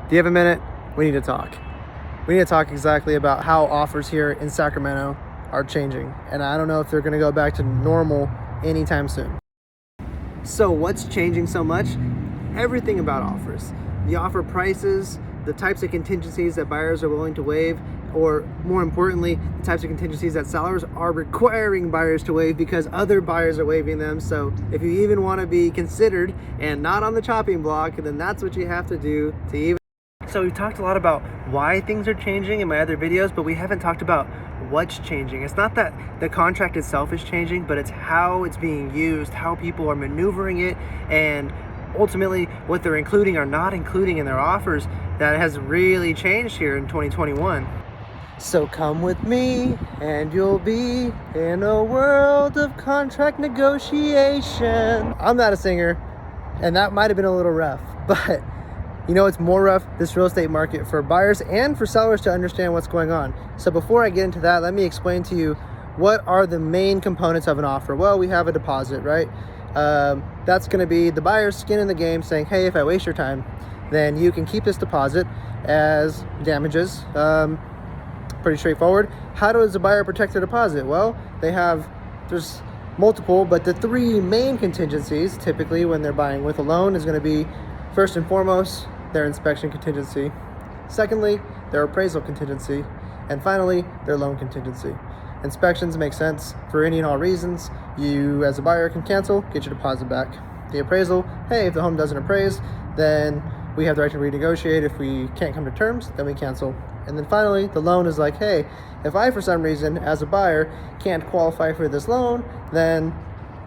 Do you have a minute? We need to talk. We need to talk exactly about how offers here in Sacramento are changing. And I don't know if they're going to go back to normal anytime soon. So what's changing so much? Everything about offers. The offer prices, the types of contingencies that buyers are willing to waive, or more importantly, the types of contingencies that sellers are requiring buyers to waive because other buyers are waiving them. So if you even want to be considered and not on the chopping block, then that's what you have to do to even. So we've talked a lot about why things are changing in my other videos, but we haven't talked about what's changing. It's not that the contract itself is changing, but it's how it's being used, how people are maneuvering it, and ultimately what they're including or not including in their offers that has really changed here in 2021. So come with me and you'll be in a world of contract negotiation. I'm not a singer, and that might have been a little rough, but you know, it's more rough, this real estate market, for buyers and for sellers to understand what's going on. So before I get into that, let me explain to you what are the main components of an offer. Well, we have a deposit, right? That's going to be the buyer's skin in the game, saying, hey, if I waste your time, then you can keep this deposit as damages. Pretty straightforward. How does a buyer protect their deposit? Well, there's multiple, but the three main contingencies typically when they're buying with a loan is going to be, first and foremost, their inspection contingency. Secondly, their appraisal contingency. And finally, their loan contingency. Inspections make sense for any and all reasons. You, as a buyer, can cancel, get your deposit back. The appraisal, hey, if the home doesn't appraise, then we have the right to renegotiate. If we can't come to terms, then we cancel. And then finally, the loan is like, hey, if I, for some reason, as a buyer, can't qualify for this loan, then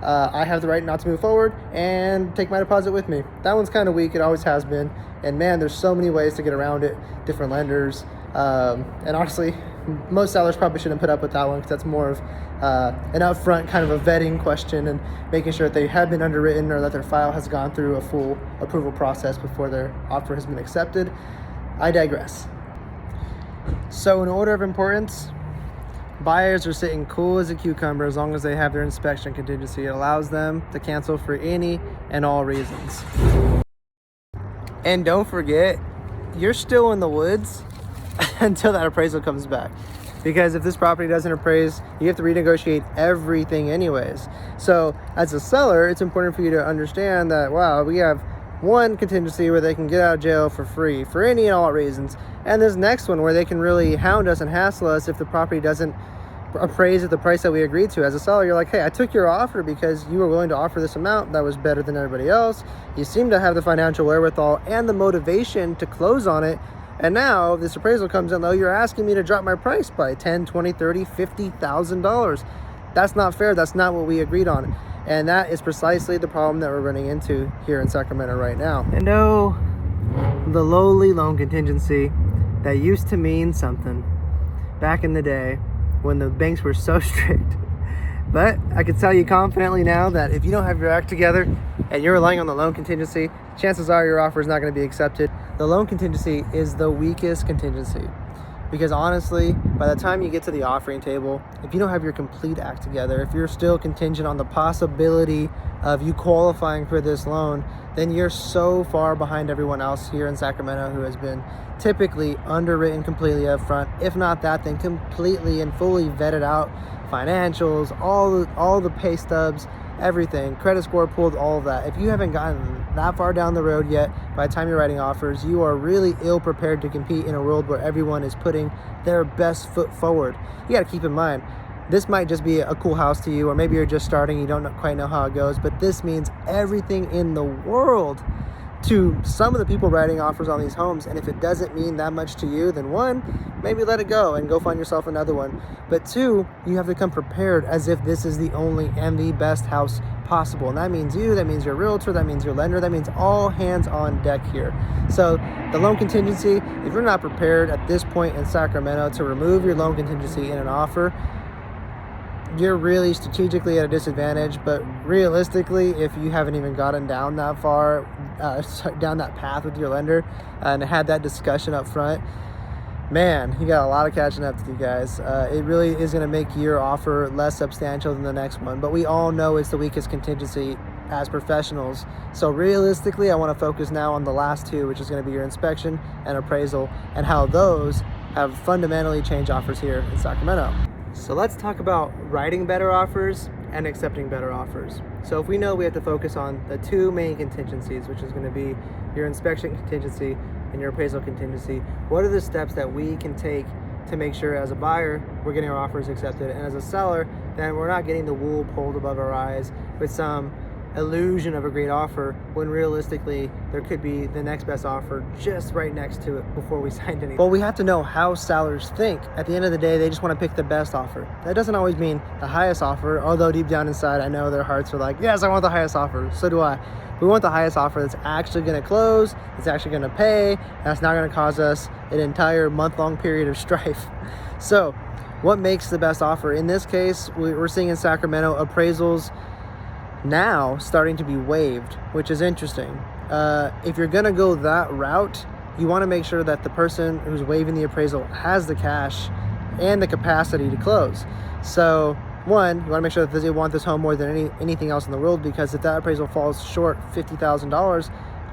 I have the right not to move forward and take my deposit with me. That one's kind of weak. It always has been. And man, there's so many ways to get around it, different lenders. And honestly, most sellers probably shouldn't put up with that one because that's more of an upfront kind of a vetting question and making sure that they have been underwritten or that their file has gone through a full approval process before their offer has been accepted. I digress. So in order of importance, buyers are sitting cool as a cucumber as long as they have their inspection contingency. It allows them to cancel for any and all reasons. And don't forget, you're still in the woods until that appraisal comes back. Because if this property doesn't appraise, you have to renegotiate everything anyways. So as a seller, it's important for you to understand that, wow, we have one contingency where they can get out of jail for free for any and all reasons. And this next one where they can really hound us and hassle us if the property doesn't appraise at the price that we agreed to. As a seller, you're like, hey, I took your offer because you were willing to offer this amount that was better than everybody else. You seem to have the financial wherewithal and the motivation to close on it. And now this appraisal comes in, though, you're asking me to drop my price by $10, $20, $30, $50,000. That's not fair. That's not what we agreed on. And that is precisely the problem that we're running into here in Sacramento right now. And oh, the lowly loan contingency that used to mean something back in the day when the banks were so strict. But I can tell you confidently now that if you don't have your act together and you're relying on the loan contingency, chances are your offer is not going to be accepted. The loan contingency is the weakest contingency. Because honestly, by the time you get to the offering table, if you don't have your complete act together, if you're still contingent on the possibility of you qualifying for this loan, then you're so far behind everyone else here in Sacramento who has been typically underwritten completely up front. If not that, then completely and fully vetted out financials, all the pay stubs, everything, credit score pulled, all of that. If you haven't gotten that far down the road yet, by the time you're writing offers, you are really ill prepared to compete in a world where everyone is putting their best foot forward. You got to keep in mind, this might just be a cool house to you, or maybe you're just starting, you don't quite know how it goes, but this means everything in the world to some of the people writing offers on these homes. And if it doesn't mean that much to you, then one, maybe let it go and go find yourself another one. But two, you have to come prepared as if this is the only and the best house possible. And that means you, that means your realtor, that means your lender, that means all hands on deck here. So the loan contingency, if you're not prepared at this point in Sacramento to remove your loan contingency in an offer, you're really strategically at a disadvantage. But realistically, if you haven't even gotten down that far, down that path with your lender and had that discussion up front, man, you got a lot of catching up to do, guys. It really is going to make your offer less substantial than the next one. But we all know it's the weakest contingency as professionals. So realistically, I want to focus now on the last two, which is going to be your inspection and appraisal, and how those have fundamentally changed offers here in Sacramento. So let's talk about writing better offers and accepting better offers. So if we know we have to focus on the two main contingencies, which is going to be your inspection contingency and your appraisal contingency, what are the steps that we can take to make sure as a buyer we're getting our offers accepted, and as a seller then we're not getting the wool pulled above our eyes with some illusion of a great offer when realistically there could be the next best offer just right next to it before we signed anything. Well, we have to know how sellers think. At the end of the day, they just want to pick the best offer. That doesn't always mean the highest offer, although deep down inside I know their hearts are like, yes, I want the highest offer. So do I. We want the highest offer that's actually going to close, that's actually going to pay, and that's not going to cause us an entire month-long period of strife. So what makes the best offer? In this case, we're seeing in Sacramento appraisals now starting to be waived, which is interesting. If you're going to go that route, you want to make sure that the person who's waiving the appraisal has the cash and the capacity to close. So one, you want to make sure that they want this home more than anything else in the world, because if that appraisal falls short $50,000,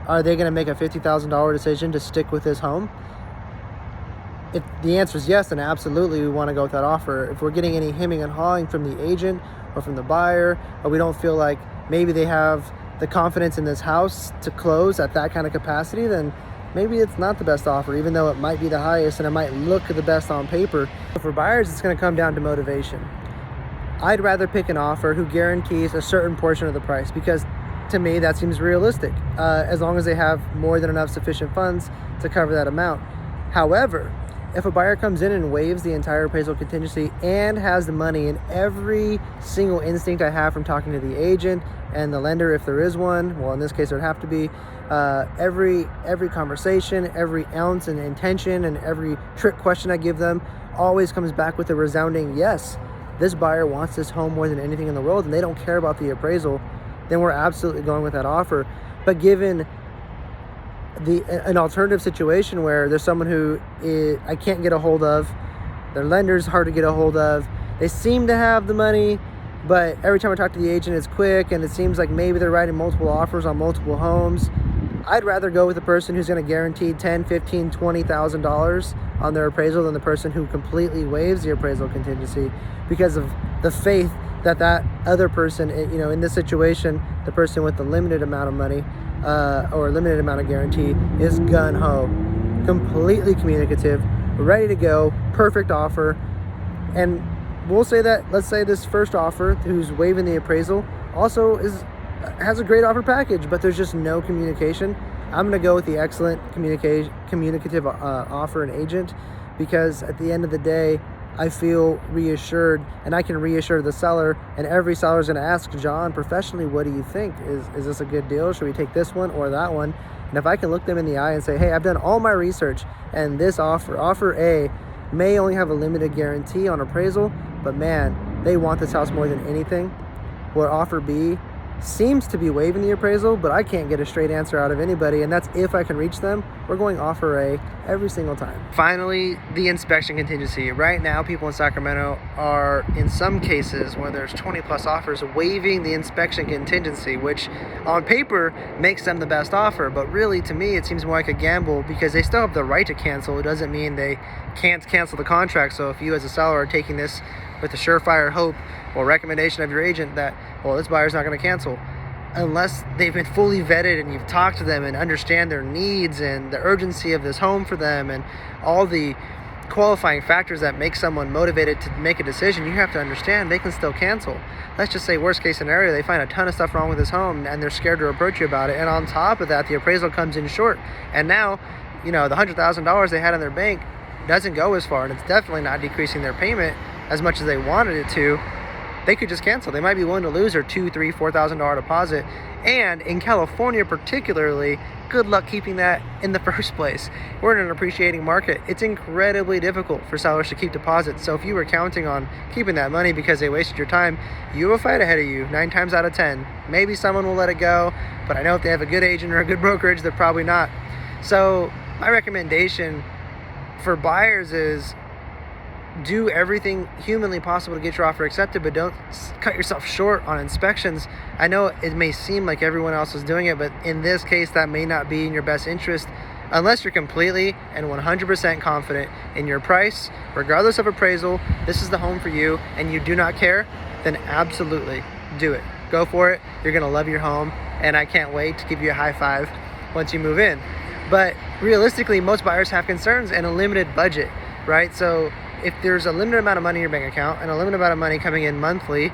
are they going to make a $50,000 decision to stick with this home? If the answer is yes, then absolutely we want to go with that offer. If we're getting any hemming and hawing from the agent or from the buyer, or we don't feel like maybe they have the confidence in this house to close at that kind of capacity, then maybe it's not the best offer, even though it might be the highest and it might look the best on paper. For buyers, it's going to come down to motivation. I'd rather pick an offer who guarantees a certain portion of the price, because to me that seems realistic, as long as they have more than enough sufficient funds to cover that amount. However, if a buyer comes in and waives the entire appraisal contingency and has the money, in every single instinct I have from talking to the agent and the lender, if there is one, well in this case it would have to be, every conversation, every ounce and intention, and every trick question I give them always comes back with a resounding yes. This buyer wants this home more than anything in the world and they don't care about the appraisal, then we're absolutely going with that offer. But given an alternative situation where there's someone who I can't get a hold of, their lender's hard to get a hold of, they seem to have the money, but every time I talk to the agent it's quick and it seems like maybe they're writing multiple offers on multiple homes, I'd rather go with the person who's going to guarantee $10,000, $15,000, $20,000 on their appraisal than the person who completely waives the appraisal contingency, because of the faith that that other person, in this situation, the person with the limited amount of money or limited amount of guarantee is gun-ho, completely communicative, ready to go, perfect offer. And we'll say that, let's say this first offer who's waiving the appraisal also has a great offer package, but there's just no communication. I'm going to go with the excellent communicative offer and agent, because at the end of the day, I feel reassured, and I can reassure the seller, and every seller is going to ask John professionally, what do you think? Is this a good deal? Should we take this one or that one? And if I can look them in the eye and say, hey, I've done all my research, and this offer A may only have a limited guarantee on appraisal, but man, they want this house more than anything, where offer B seems to be waiving the appraisal, but I can't get a straight answer out of anybody, and that's if I can reach them. We're going offer A every single time. Finally, the inspection contingency. Right now, people in Sacramento are, in some cases where there's 20 plus offers, waiving the inspection contingency, which on paper makes them the best offer, but really to me it seems more like a gamble, because they still have the right to cancel. It doesn't mean they can't cancel the contract. So if you as a seller are taking this with the surefire hope or recommendation of your agent that, well, this buyer's not going to cancel, unless they've been fully vetted and you've talked to them and understand their needs and the urgency of this home for them and all the qualifying factors that make someone motivated to make a decision, you have to understand they can still cancel. Let's just say worst case scenario, they find a ton of stuff wrong with this home and they're scared to approach you about it, and on top of that the appraisal comes in short, and now the $100,000 they had in their bank doesn't go as far, and it's definitely not decreasing their payment as much as they wanted it to. They could just cancel. They might be willing to lose their $2,000, $3,000, $4,000 deposit. And in California particularly, good luck keeping that in the first place. We're in an appreciating market. It's incredibly difficult for sellers to keep deposits. So if you were counting on keeping that money because they wasted your time, you have a fight ahead of you 9 times out of 10. Maybe someone will let it go, but I know if they have a good agent or a good brokerage, they're probably not. So my recommendation for buyers is do everything humanly possible to get your offer accepted, but don't cut yourself short on inspections. I know it may seem like everyone else is doing it, but in this case, that may not be in your best interest. Unless you're completely and 100% confident in your price, regardless of appraisal, this is the home for you, and you do not care, then absolutely do it. Go for it. You're gonna love your home, and I can't wait to give you a high five once you move in. But realistically, most buyers have concerns and a limited budget, right? So if there's a limited amount of money in your bank account and a limited amount of money coming in monthly,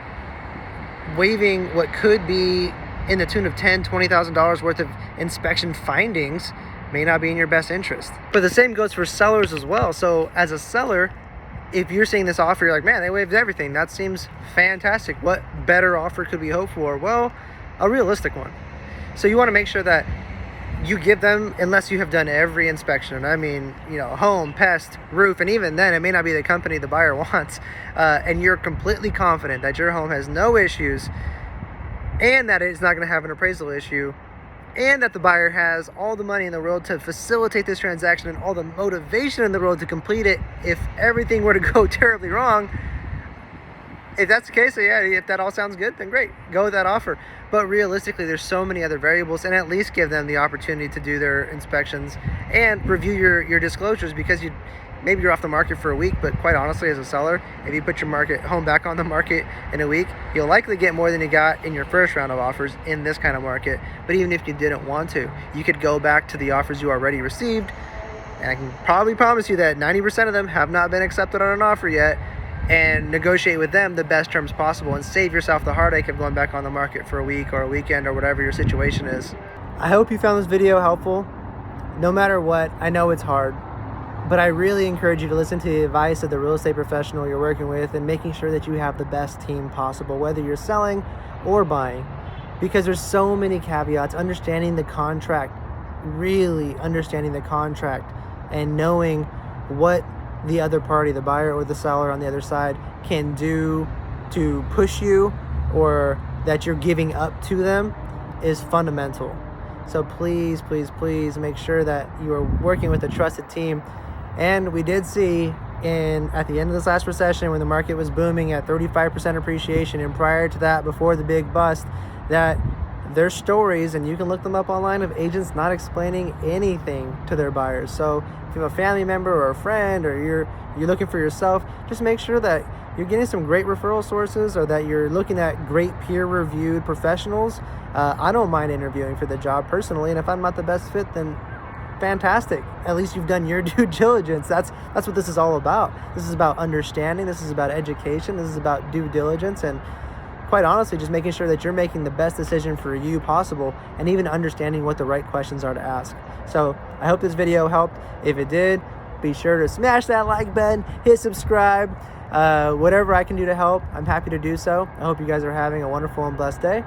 waiving what could be in the tune of $10,000, $20,000 worth of inspection findings may not be in your best interest. But the same goes for sellers as well. So as a seller, if you're seeing this offer, you're like, man, they waived everything. That seems fantastic. What better offer could we hope for? Well, a realistic one. So you want to make sure that you give them, unless you have done every inspection, and I mean, home, pest, roof, and even then it may not be the company the buyer wants, and you're completely confident that your home has no issues and that it's not going to have an appraisal issue, and that the buyer has all the money in the world to facilitate this transaction and all the motivation in the world to complete it if everything were to go terribly wrong. If that's the case, yeah, if that all sounds good, then great, go with that offer. But realistically, there's so many other variables, and at least give them the opportunity to do their inspections and review your disclosures, because maybe you're off the market for a week, but quite honestly, as a seller, if you put your home back on the market in a week, you'll likely get more than you got in your first round of offers in this kind of market. But even if you didn't want to, you could go back to the offers you already received, and I can probably promise you that 90% of them have not been accepted on an offer yet, and negotiate with them the best terms possible and save yourself the heartache of going back on the market for a week or a weekend or whatever your situation is. I hope you found this video helpful. No matter what, I know it's hard, but I really encourage you to listen to the advice of the real estate professional you're working with and making sure that you have the best team possible, whether you're selling or buying, because there's so many caveats. Understanding the contract, really understanding the contract, and knowing what the other party, the buyer or the seller on the other side, can do to push you or that you're giving up to them is fundamental. So please, please, please make sure that you are working with a trusted team. And we did see at the end of this last recession, when the market was booming at 35% appreciation, and prior to that, before the big bust, that there's stories, and you can look them up online, of agents not explaining anything to their buyers. So if you have a family member or a friend, or you're looking for yourself, just make sure that you're getting some great referral sources, or that you're looking at great peer-reviewed professionals. I don't mind interviewing for the job personally, and if I'm not the best fit, then fantastic. At least you've done your due diligence. That's what this is all about. This is about understanding. This is about education. This is about due diligence, and quite honestly, just making sure that you're making the best decision for you possible, and even understanding what the right questions are to ask. So I hope this video helped. If it did, be sure to smash that like button, hit subscribe. Whatever I can do to help, I'm happy to do so. I hope you guys are having a wonderful and blessed day.